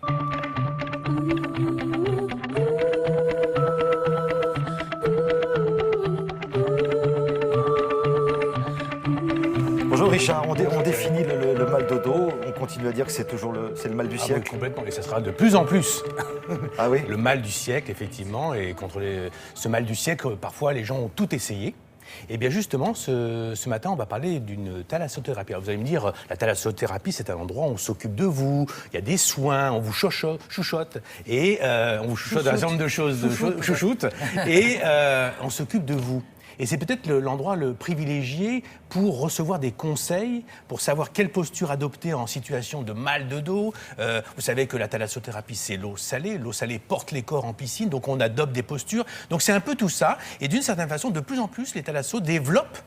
Bonjour Richard, on définit le mal de dos, on continue à dire que c'est le mal du siècle. Oui, complètement, et ça sera de plus en plus. Ah oui. Le mal du siècle, effectivement, et contre ce mal du siècle, parfois les gens ont tout essayé. Et bien justement, ce matin, on va parler d'une thalassothérapie. Alors vous allez me dire, la thalassothérapie, c'est un endroit où on s'occupe de vous, il y a des soins, on vous chouchoute, et on vous chouchoute un certain nombre de choses, chouchoute, et on s'occupe de vous. Et c'est peut-être l'endroit le privilégié pour recevoir des conseils, pour savoir quelle posture adopter en situation de mal de dos. Vous savez que la thalassothérapie, c'est l'eau salée. L'eau salée porte les corps en piscine, donc on adopte des postures. Donc c'est un peu tout ça. Et d'une certaine façon, de plus en plus, les thalassos développent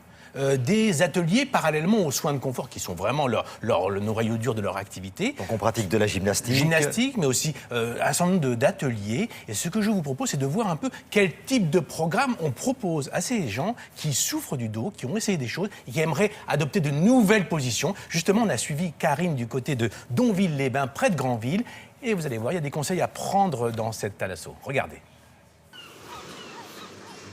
des ateliers parallèlement aux soins de confort qui sont vraiment le noyau dur de leur activité. Donc on pratique de la gymnastique. Gymnastique, mais aussi un certain nombre d'ateliers. Et ce que je vous propose, c'est de voir un peu quel type de programme on propose à ces gens qui souffrent du dos, qui ont essayé des choses et qui aimeraient adopter de nouvelles positions. Justement, on a suivi Karine du côté de Donville-les-Bains, près de Granville. Et vous allez voir, il y a des conseils à prendre dans cette thalasso. Regardez.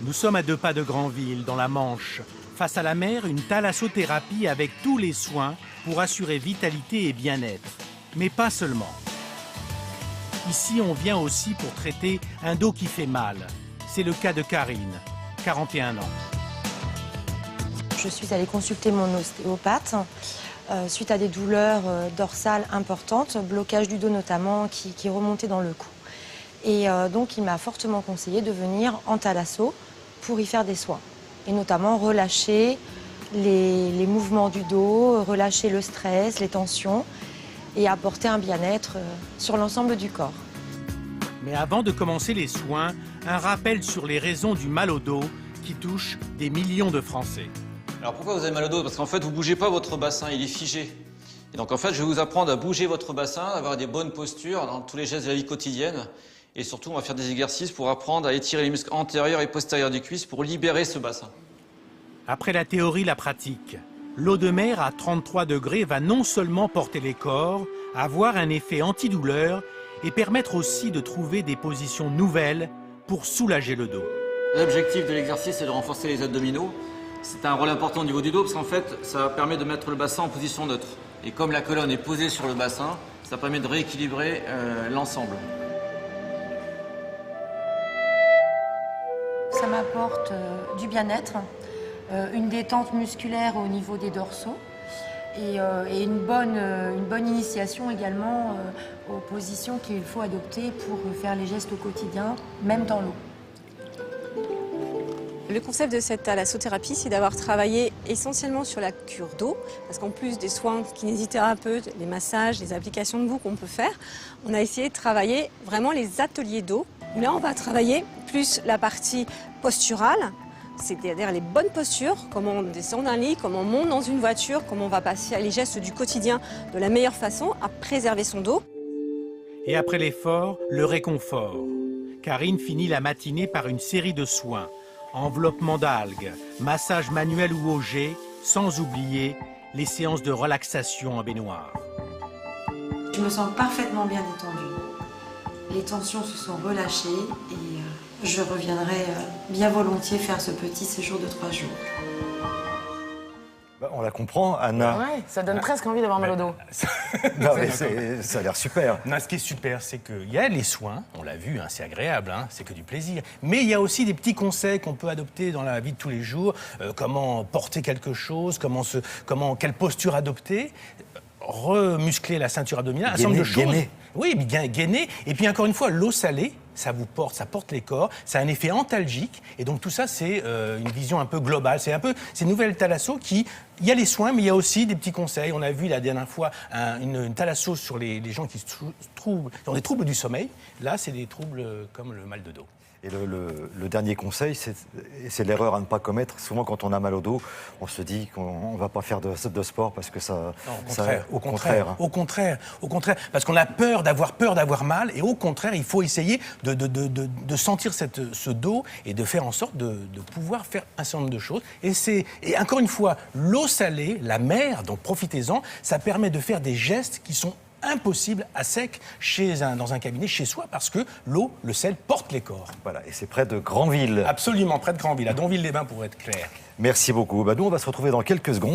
Nous sommes à 2 pas de Granville, dans la Manche. Face à la mer, une thalassothérapie avec tous les soins pour assurer vitalité et bien-être. Mais pas seulement. Ici, on vient aussi pour traiter un dos qui fait mal. C'est le cas de Karine, 41 ans. Je suis allée consulter mon ostéopathe suite à des douleurs dorsales importantes, blocage du dos notamment qui remontait dans le cou. Et donc, il m'a fortement conseillé de venir en thalasso pour y faire des soins. Et notamment relâcher les mouvements du dos, relâcher le stress, les tensions et apporter un bien-être sur l'ensemble du corps. Mais avant de commencer les soins, un rappel sur les raisons du mal au dos qui touche des millions de Français. Alors pourquoi vous avez mal au dos? Parce qu'en fait, vous ne bougez pas votre bassin, il est figé. Et donc en fait, je vais vous apprendre à bouger votre bassin, à avoir des bonnes postures dans tous les gestes de la vie quotidienne. Et surtout, on va faire des exercices pour apprendre à étirer les muscles antérieurs et postérieurs du cuisse pour libérer ce bassin. Après la théorie, la pratique. L'eau de mer à 33 degrés va non seulement porter les corps, avoir un effet antidouleur et permettre aussi de trouver des positions nouvelles pour soulager le dos. L'objectif de l'exercice, c'est de renforcer les abdominaux. C'est un rôle important au niveau du dos parce qu'en fait, ça permet de mettre le bassin en position neutre. Et comme la colonne est posée sur le bassin, ça permet de rééquilibrer l'ensemble. Ça m'apporte du bien-être, une détente musculaire au niveau des dorsaux et une bonne initiation également aux positions qu'il faut adopter pour faire les gestes au quotidien, même dans l'eau. Le concept de cette thalassothérapie, c'est d'avoir travaillé essentiellement sur la cure d'eau, parce qu'en plus des soins kinésithérapeutes, les massages, les applications de boue qu'on peut faire, on a essayé de travailler vraiment les ateliers d'eau. Là, on va travailler plus la partie posturale, c'est-à-dire les bonnes postures, comment on descend d'un lit, comment on monte dans une voiture, comment on va passer à les gestes du quotidien de la meilleure façon à préserver son dos. Et après l'effort, le réconfort. Karine finit la matinée par une série de soins. Enveloppement d'algues, massage manuel ou au jet, sans oublier les séances de relaxation en baignoire. Je me sens parfaitement bien détendue. Les tensions se sont relâchées et je reviendrai bien volontiers faire ce petit séjour de 3 jours. On la comprend, Anna. Ouais, ça donne presque envie d'avoir mal au dos. Non, mais ça a l'air super. Non, ce qui est super, c'est qu'il y a les soins, on l'a vu, hein, c'est agréable, hein, c'est que du plaisir. Mais il y a aussi des petits conseils qu'on peut adopter dans la vie de tous les jours. Comment porter quelque chose, quelle posture adopter, remuscler la ceinture abdominale, un certain nombre de choses. Gainer. Oui, bien gainer. Et puis encore une fois, l'eau salée, ça porte les corps, ça a un effet antalgique. Et donc tout ça, c'est une vision un peu globale. C'est une nouvelle thalasso il y a les soins, mais il y a aussi des petits conseils. On a vu la dernière fois une thalasso sur les gens qui ont des troubles du sommeil. Là, c'est des troubles comme le mal de dos. Et le dernier conseil, c'est l'erreur à ne pas commettre. Souvent, quand on a mal au dos, on se dit qu'on ne va pas faire de sport parce que ça... Non, au contraire. Parce qu'on a peur d'avoir mal. Et au contraire, il faut essayer de sentir ce dos et de faire en sorte de pouvoir faire un certain nombre de choses. Et encore une fois, l'eau salée, la mer, donc profitez-en, ça permet de faire des gestes qui sont impossible à sec dans un cabinet chez soi parce que l'eau, le sel porte les corps. Voilà, et c'est près de Granville. Absolument, près de Granville, à Donville-les-Bains pour être clair. Merci beaucoup. Nous, on va se retrouver dans quelques secondes.